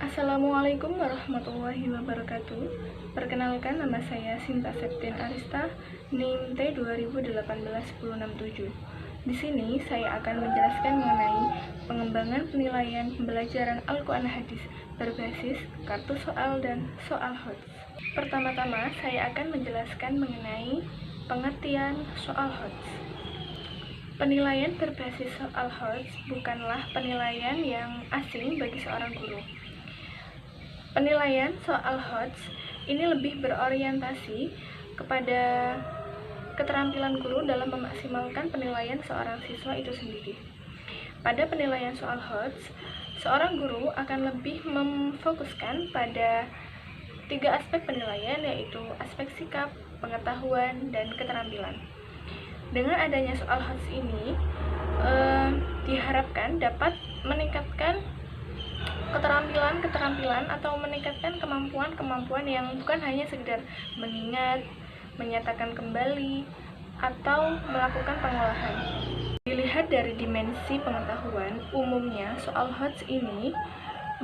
Assalamualaikum warahmatullahi wabarakatuh. Perkenalkan, nama saya Sinta Septian Arista, NIM T2018-1067. Di sini saya akan menjelaskan mengenai pengembangan penilaian pembelajaran Al-Quran Hadis berbasis kartu soal dan soal HOTS. Pertama-tama saya akan menjelaskan mengenai pengertian soal HOTS. Penilaian berbasis soal HOTS bukanlah penilaian yang asing bagi seorang guru. Penilaian soal HOTS ini lebih berorientasi kepada keterampilan guru dalam memaksimalkan penilaian seorang siswa itu sendiri. Pada penilaian soal HOTS, seorang guru akan lebih memfokuskan pada 3 aspek penilaian, yaitu aspek sikap, pengetahuan, dan keterampilan. Dengan adanya soal HOTS ini, diharapkan dapat meningkatkan keterampilan atau meningkatkan kemampuan yang bukan hanya sekedar mengingat, menyatakan kembali, atau melakukan pengolahan. Dilihat dari dimensi pengetahuan, umumnya soal HOTS ini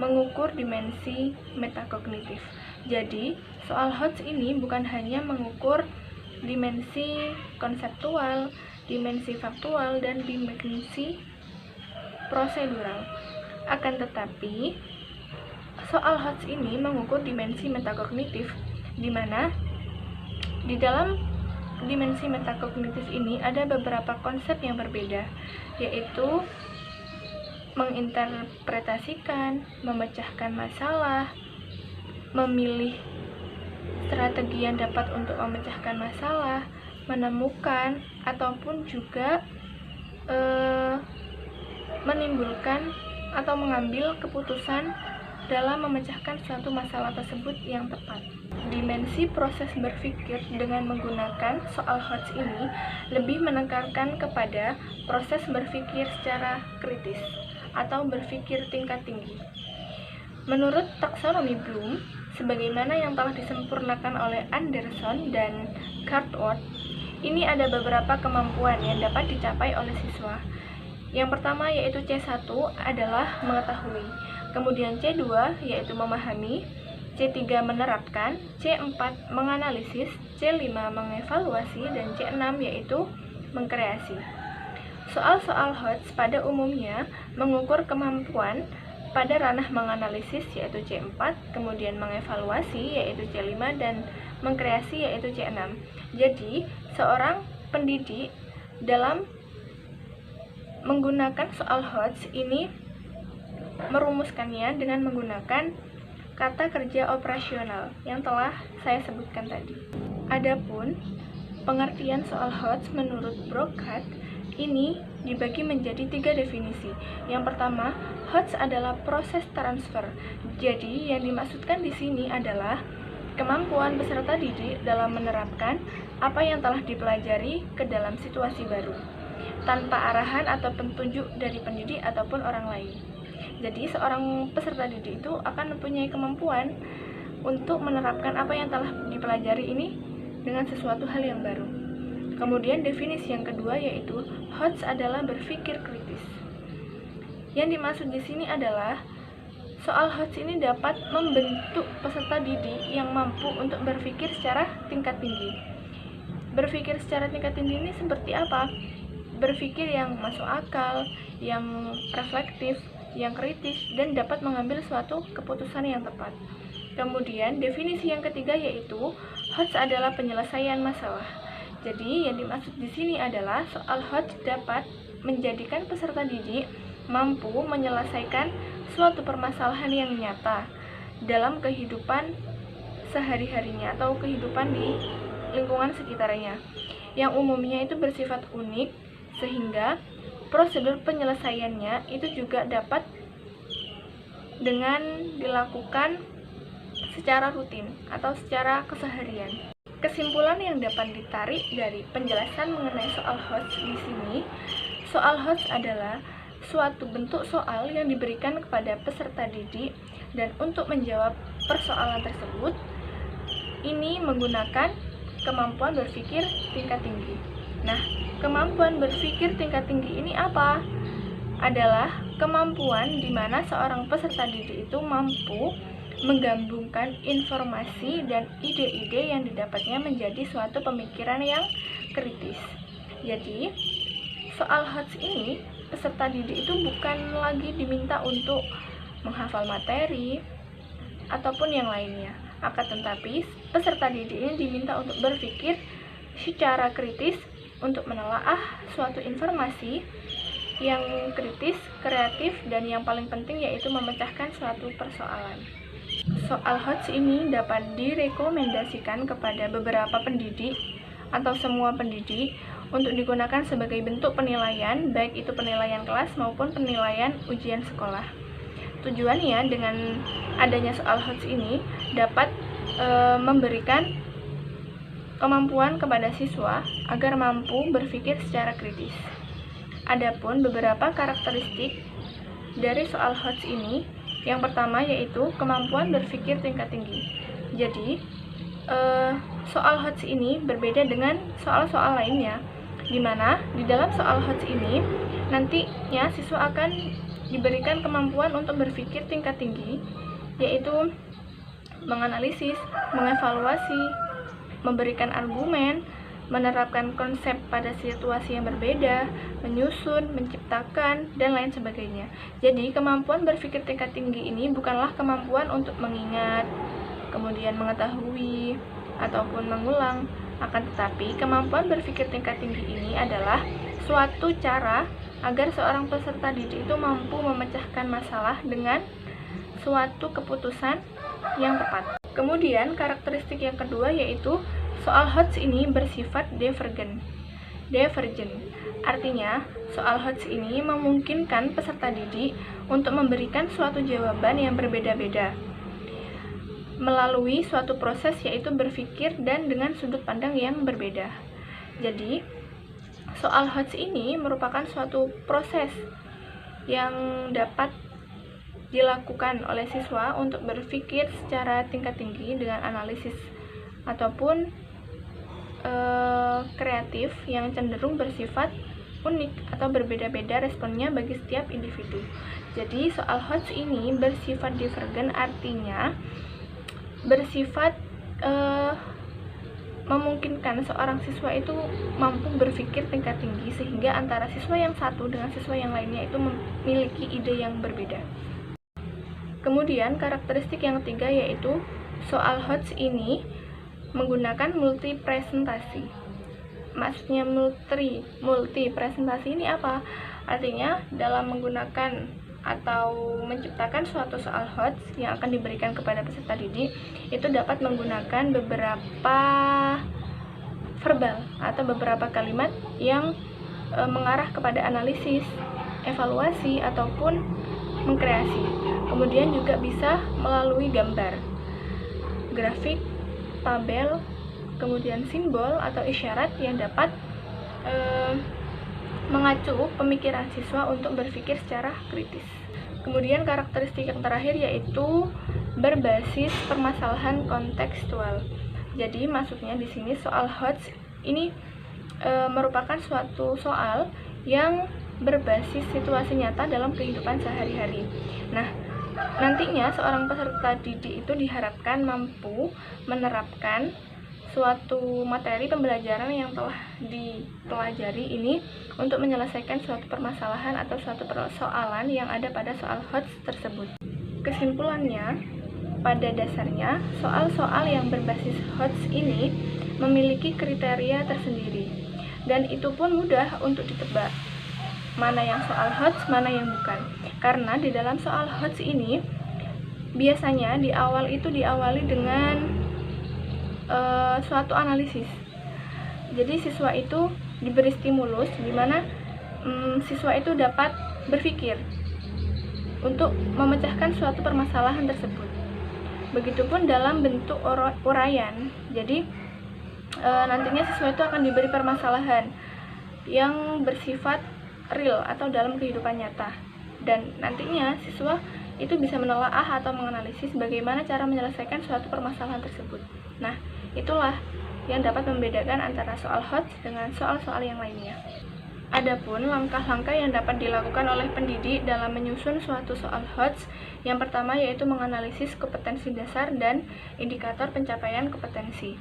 mengukur dimensi metakognitif. Jadi, soal HOTS ini bukan hanya mengukur dimensi konseptual, dimensi faktual, dan dimensi prosedural. Akan tetapi, soal HOTS ini mengukur dimensi metakognitif, di mana di dalam dimensi metakognitif ini ada beberapa konsep yang berbeda, yaitu menginterpretasikan, memecahkan masalah, memilih strategi yang dapat untuk memecahkan masalah, menemukan, ataupun juga menimbulkan atau mengambil keputusan dalam memecahkan suatu masalah tersebut yang tepat. Dimensi proses berpikir dengan menggunakan soal HOTS ini lebih menekankan kepada proses berpikir secara kritis atau berpikir tingkat tinggi. Menurut taksonomi Bloom, sebagaimana yang telah disempurnakan oleh Anderson dan Cartwright, ini ada beberapa kemampuan yang dapat dicapai oleh siswa. Yang pertama yaitu C1 adalah mengetahui, kemudian C2 yaitu memahami, C3 menerapkan, C4 menganalisis, C5 mengevaluasi, dan C6 yaitu mengkreasi. Soal-soal HOTS pada umumnya mengukur kemampuan pada ranah menganalisis yaitu C4, kemudian mengevaluasi yaitu C5, dan mengkreasi yaitu C6. Jadi, seorang pendidik dalam menggunakan soal HOTS ini merumuskannya dengan menggunakan kata kerja operasional yang telah saya sebutkan tadi. Adapun pengertian soal HOTS menurut Brockhatt ini dibagi menjadi 3 definisi. Yang pertama, HOTS adalah proses transfer. Jadi, yang dimaksudkan di sini adalah kemampuan peserta didik dalam menerapkan apa yang telah dipelajari ke dalam situasi baru, tanpa arahan atau petunjuk dari pendidik ataupun orang lain. Jadi, seorang peserta didik itu akan mempunyai kemampuan untuk menerapkan apa yang telah dipelajari ini dengan sesuatu hal yang baru. Kemudian, definisi yang kedua yaitu HOTS adalah berpikir kritis. Yang dimaksud di sini adalah soal HOTS ini dapat membentuk peserta didik yang mampu untuk berpikir secara tingkat tinggi. Berpikir secara tingkat tinggi ini seperti apa? Berpikir yang masuk akal, yang reflektif, yang kritis, dan dapat mengambil suatu keputusan yang tepat. Kemudian, definisi yang ketiga yaitu HOTS adalah penyelesaian masalah. Jadi, yang dimaksud di sini adalah soal HOTS dapat menjadikan peserta didik mampu menyelesaikan suatu permasalahan yang nyata dalam kehidupan sehari-harinya atau kehidupan di lingkungan sekitarnya, yang umumnya itu bersifat unik, sehingga prosedur penyelesaiannya itu juga dapat dengan dilakukan secara rutin atau secara keseharian. Kesimpulan yang dapat ditarik dari penjelasan mengenai soal HOTS di sini, soal HOTS adalah suatu bentuk soal yang diberikan kepada peserta didik, dan untuk menjawab persoalan tersebut, ini menggunakan kemampuan berpikir tingkat tinggi. Nah, kemampuan berpikir tingkat tinggi ini apa? Adalah kemampuan di mana seorang peserta didik itu mampu menggabungkan informasi dan ide-ide yang didapatnya menjadi suatu pemikiran yang kritis. Jadi, soal HOTS ini, peserta didik itu bukan lagi diminta untuk menghafal materi ataupun yang lainnya. Akan tetapi, peserta didik ini diminta untuk berpikir secara kritis untuk menelaah suatu informasi yang kritis, kreatif, dan yang paling penting yaitu memecahkan suatu persoalan. Soal HOTS ini dapat direkomendasikan kepada beberapa pendidik atau semua pendidik untuk digunakan sebagai bentuk penilaian, baik itu penilaian kelas maupun penilaian ujian sekolah. Tujuannya dengan adanya soal HOTS ini dapat memberikan kemampuan kepada siswa agar mampu berpikir secara kritis. Adapun beberapa karakteristik dari soal HOTS ini, yang pertama yaitu kemampuan berpikir tingkat tinggi. Jadi, soal HOTS ini berbeda dengan soal-soal lainnya, di mana di dalam soal HOTS ini nantinya siswa akan diberikan kemampuan untuk berpikir tingkat tinggi, yaitu menganalisis, mengevaluasi, memberikan argumen, menerapkan konsep pada situasi yang berbeda, menyusun, menciptakan, dan lain sebagainya. Jadi, kemampuan berpikir tingkat tinggi ini bukanlah kemampuan untuk mengingat, kemudian mengetahui, ataupun mengulang. Akan tetapi, kemampuan berpikir tingkat tinggi ini adalah suatu cara agar seorang peserta didik itu mampu memecahkan masalah dengan suatu keputusan yang tepat. Kemudian, karakteristik yang kedua yaitu soal HOTS ini bersifat divergen. Divergen artinya soal HOTS ini memungkinkan peserta didik untuk memberikan suatu jawaban yang berbeda-beda melalui suatu proses yaitu berpikir dan dengan sudut pandang yang berbeda. Jadi, soal HOTS ini merupakan suatu proses yang dapat dilakukan oleh siswa untuk berpikir secara tingkat tinggi dengan analisis ataupun kreatif yang cenderung bersifat unik atau berbeda-beda responnya bagi setiap individu. Jadi soal HOTS ini bersifat divergen, artinya bersifat memungkinkan seorang siswa itu mampu berpikir tingkat tinggi sehingga antara siswa yang satu dengan siswa yang lainnya itu memiliki ide yang berbeda. Kemudian karakteristik yang ketiga yaitu soal HOTS ini menggunakan multi presentasi. Maksudnya multi presentasi ini apa? Artinya dalam menggunakan atau menciptakan suatu soal HOTS yang akan diberikan kepada peserta didik itu dapat menggunakan beberapa verbal atau beberapa kalimat yang mengarah kepada analisis, evaluasi ataupun mengkreasi. Kemudian juga bisa melalui gambar, grafik, tabel, kemudian simbol atau isyarat yang dapat mengacu pemikiran siswa untuk berpikir secara kritis. Kemudian karakteristik yang terakhir yaitu berbasis permasalahan kontekstual. Jadi maksudnya di sini soal HOTS ini merupakan suatu soal yang berbasis situasi nyata dalam kehidupan sehari-hari. Nah, nantinya seorang peserta didik itu diharapkan mampu menerapkan suatu materi pembelajaran yang telah dipelajari ini untuk menyelesaikan suatu permasalahan atau suatu persoalan yang ada pada soal HOTS tersebut. Kesimpulannya, pada dasarnya soal-soal yang berbasis HOTS ini memiliki kriteria tersendiri dan itu pun mudah untuk ditebak mana yang soal HOTS, mana yang bukan. Karena di dalam soal HOTS ini biasanya di awal itu diawali dengan suatu analisis. Jadi siswa itu diberi stimulus di mana siswa itu dapat berpikir untuk memecahkan suatu permasalahan tersebut. Begitupun dalam bentuk uraian. Jadi nantinya siswa itu akan diberi permasalahan yang bersifat real atau dalam kehidupan nyata. Dan nantinya siswa itu bisa menelaah atau menganalisis bagaimana cara menyelesaikan suatu permasalahan tersebut. Nah, Itulah yang dapat membedakan antara soal HOTS dengan soal-soal yang lainnya. Adapun langkah-langkah yang dapat dilakukan oleh pendidik dalam menyusun suatu soal HOTS, yang pertama yaitu menganalisis kompetensi dasar dan indikator pencapaian kompetensi.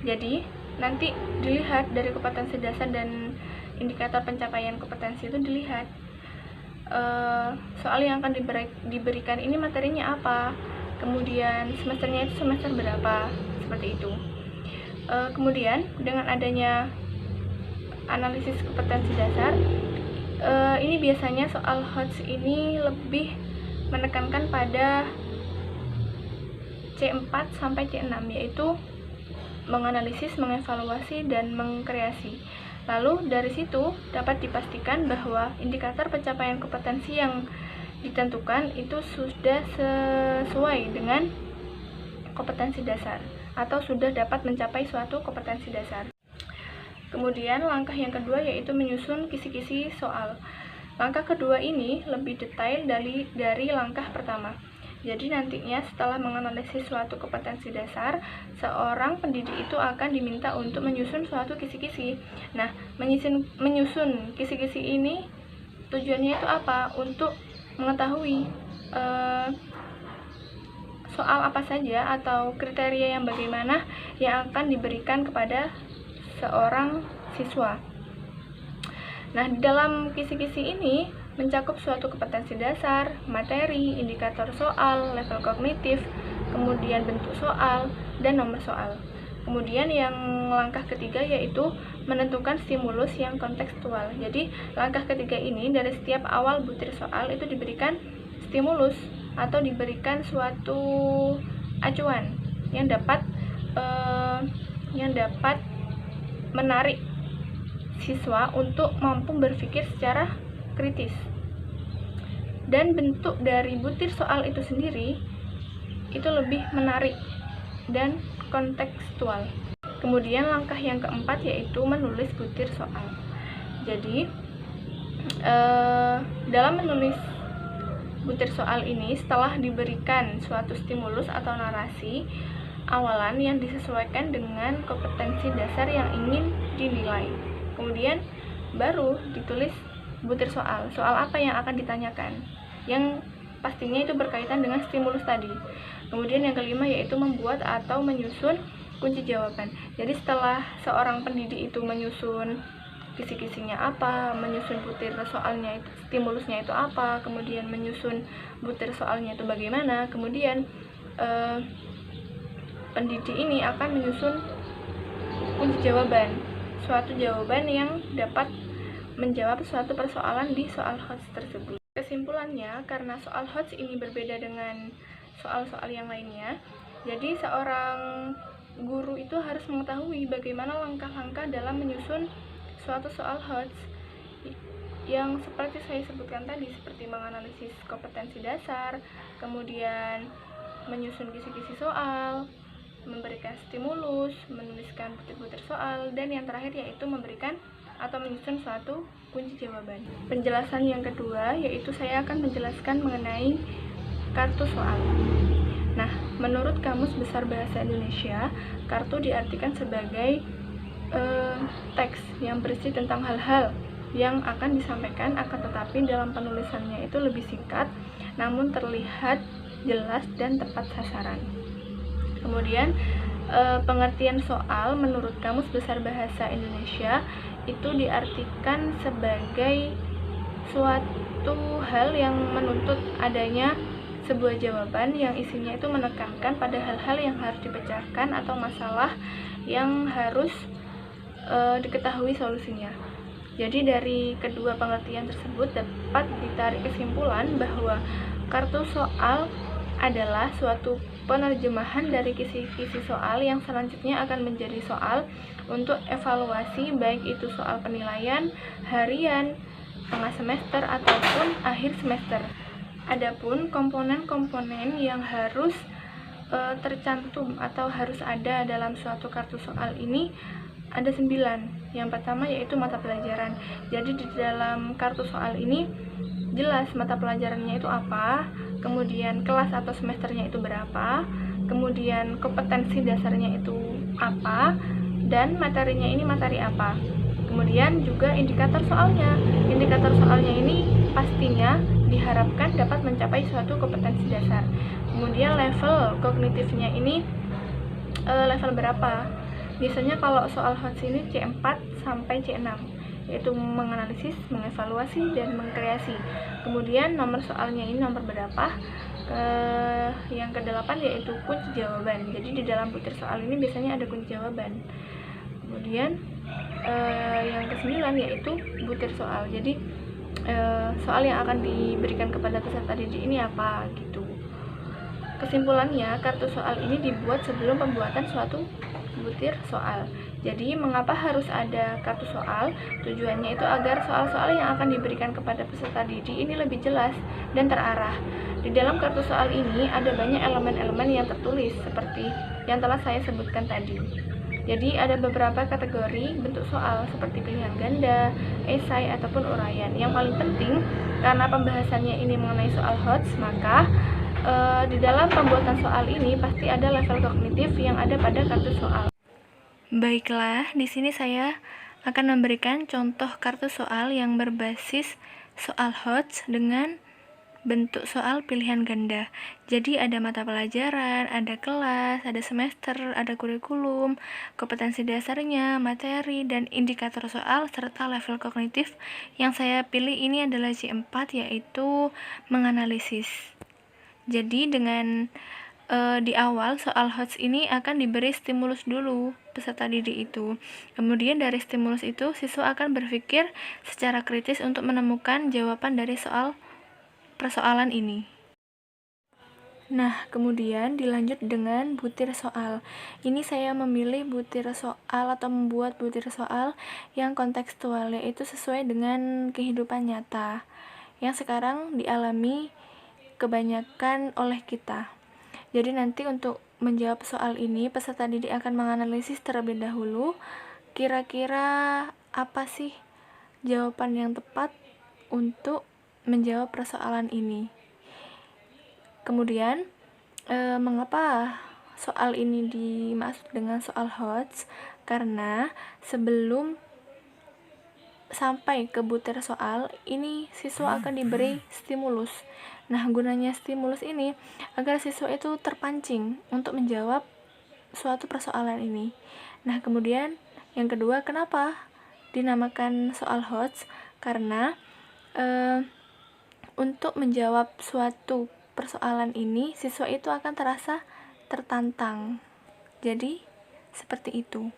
Jadi, nanti dilihat dari kompetensi dasar dan indikator pencapaian kompetensi itu dilihat soal yang akan diberikan ini materinya apa, kemudian semesternya itu semester berapa, seperti itu. Kemudian dengan adanya analisis kompetensi dasar, ini biasanya soal HOTS ini lebih menekankan pada C4 sampai C6, yaitu menganalisis, mengevaluasi, dan mengkreasi. Lalu dari situ dapat dipastikan bahwa indikator pencapaian kompetensi yang ditentukan itu sudah sesuai dengan kompetensi dasar atau sudah dapat mencapai suatu kompetensi dasar. Kemudian langkah yang kedua yaitu menyusun kisi-kisi soal. Langkah kedua ini lebih detail dari langkah pertama. Jadi nantinya setelah menganalisis suatu kompetensi dasar, seorang pendidik itu akan diminta untuk menyusun suatu kisi-kisi. Nah, menyusun kisi-kisi ini tujuannya itu apa? Untuk mengetahui soal apa saja atau kriteria yang bagaimana yang akan diberikan kepada seorang siswa. Nah, di dalam kisi-kisi ini mencakup suatu kompetensi dasar, materi, indikator soal, level kognitif, kemudian bentuk soal, dan nomor soal. Kemudian yang langkah ketiga yaitu menentukan stimulus yang kontekstual. Jadi, langkah ketiga ini dari setiap awal butir soal itu diberikan stimulus atau diberikan suatu acuan yang dapat menarik siswa untuk mampu berpikir secara kritis. Dan bentuk dari butir soal itu sendiri itu lebih menarik dan kontekstual. Kemudian langkah yang keempat yaitu menulis butir soal. Jadi dalam menulis butir soal ini, setelah diberikan suatu stimulus atau narasi awalan yang disesuaikan dengan kompetensi dasar yang ingin dinilai. Kemudian baru ditulis butir soal. Soal apa yang akan ditanyakan? Yang pastinya itu berkaitan dengan stimulus tadi. Kemudian yang kelima yaitu membuat atau menyusun kunci jawaban. Jadi setelah seorang pendidik itu menyusun kisi-kisinya apa, menyusun butir soalnya itu, stimulusnya itu apa, kemudian menyusun butir soalnya itu bagaimana, kemudian pendidik ini akan menyusun kunci jawaban, suatu jawaban yang dapat menjawab suatu persoalan di soal HOTS tersebut. Kesimpulannya, karena soal HOTS ini berbeda dengan soal-soal yang lainnya, jadi seorang guru itu harus mengetahui bagaimana langkah-langkah dalam menyusun suatu soal HOTS yang seperti saya sebutkan tadi, seperti menganalisis kompetensi dasar, kemudian menyusun kisi-kisi soal, memberikan stimulus, menuliskan butir-butir soal, dan yang terakhir yaitu memberikan atau menyusun suatu kunci jawaban. Penjelasan yang kedua yaitu saya akan menjelaskan mengenai kartu soal. Nah, menurut Kamus Besar Bahasa Indonesia, kartu diartikan sebagai teks yang berisi tentang hal-hal yang akan disampaikan, akan tetapi dalam penulisannya itu lebih singkat, namun terlihat jelas dan tepat sasaran. Kemudian pengertian soal menurut Kamus Besar Bahasa Indonesia itu diartikan sebagai suatu hal yang menuntut adanya sebuah jawaban yang isinya itu menekankan pada hal-hal yang harus dipecahkan atau masalah yang harus diketahui solusinya. Jadi dari kedua pengertian tersebut dapat ditarik kesimpulan bahwa kartu soal adalah suatu penerjemahan dari kisi-kisi soal yang selanjutnya akan menjadi soal untuk evaluasi, baik itu soal penilaian, harian, tengah semester, ataupun akhir semester. Adapun komponen-komponen yang harus tercantum atau harus ada dalam suatu kartu soal ini ada 9. Yang pertama yaitu mata pelajaran. Jadi di dalam kartu soal ini jelas mata pelajarannya itu apa, kemudian kelas atau semesternya itu berapa, kemudian kompetensi dasarnya itu apa dan materinya ini materi apa. Kemudian juga indikator soalnya. Indikator soalnya ini pastinya diharapkan dapat mencapai suatu kompetensi dasar. Kemudian level kognitifnya ini level berapa? Biasanya kalau soal HOTS ini C4 sampai C6, yaitu menganalisis, mengevaluasi, dan mengkreasi. Kemudian nomor soalnya ini nomor berapa? Yang ke-8 yaitu kunci jawaban. Jadi di dalam butir soal ini biasanya ada kunci jawaban. Kemudian yang ke-9 yaitu butir soal. Jadi soal yang akan diberikan kepada peserta didik ini apa gitu. Kesimpulannya, kartu soal ini dibuat sebelum pembuatan suatu butir soal. Jadi, mengapa harus ada kartu soal? Tujuannya itu agar soal-soal yang akan diberikan kepada peserta didik ini lebih jelas dan terarah. Di dalam kartu soal ini ada banyak elemen-elemen yang tertulis seperti yang telah saya sebutkan tadi. Jadi, ada beberapa kategori bentuk soal seperti pilihan ganda, esai, ataupun uraian. Yang paling penting, karena pembahasannya ini mengenai soal HOTS, maka di dalam pembuatan soal ini pasti ada level kognitif yang ada pada kartu soal. Baiklah, di sini saya akan memberikan contoh kartu soal yang berbasis soal HOTS dengan bentuk soal pilihan ganda. Jadi ada mata pelajaran, ada kelas, ada semester, ada kurikulum, kompetensi dasarnya, materi, dan indikator soal, serta level kognitif. Yang saya pilih ini adalah C4, yaitu menganalisis. Jadi dengan di awal soal HOTS ini akan diberi stimulus dulu peserta didik itu. Kemudian dari stimulus itu siswa akan berpikir secara kritis untuk menemukan jawaban dari soal persoalan ini. Nah, kemudian dilanjut dengan butir soal. Ini saya memilih butir soal atau membuat butir soal yang kontekstual, yaitu sesuai dengan kehidupan nyata yang sekarang dialami kebanyakan oleh kita. Jadi nanti untuk menjawab soal ini, peserta didik akan menganalisis terlebih dahulu kira-kira apa sih jawaban yang tepat untuk menjawab persoalan ini. Kemudian, mengapa soal ini dimaksud dengan soal HOTS? Karena sebelum sampai ke butir soal, ini siswa akan diberi stimulus. Nah, gunanya stimulus ini agar siswa itu terpancing untuk menjawab suatu persoalan ini. Nah, kemudian yang kedua, kenapa dinamakan soal HOTS? Karena untuk menjawab suatu persoalan ini, siswa itu akan terasa tertantang. Jadi, seperti itu.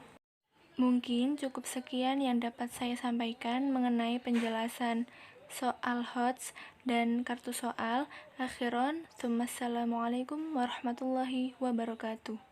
Mungkin cukup sekian yang dapat saya sampaikan mengenai penjelasan soal HOTS dan kartu soal. Akhiron, Assalamualaikum warahmatullahi wabarakatuh.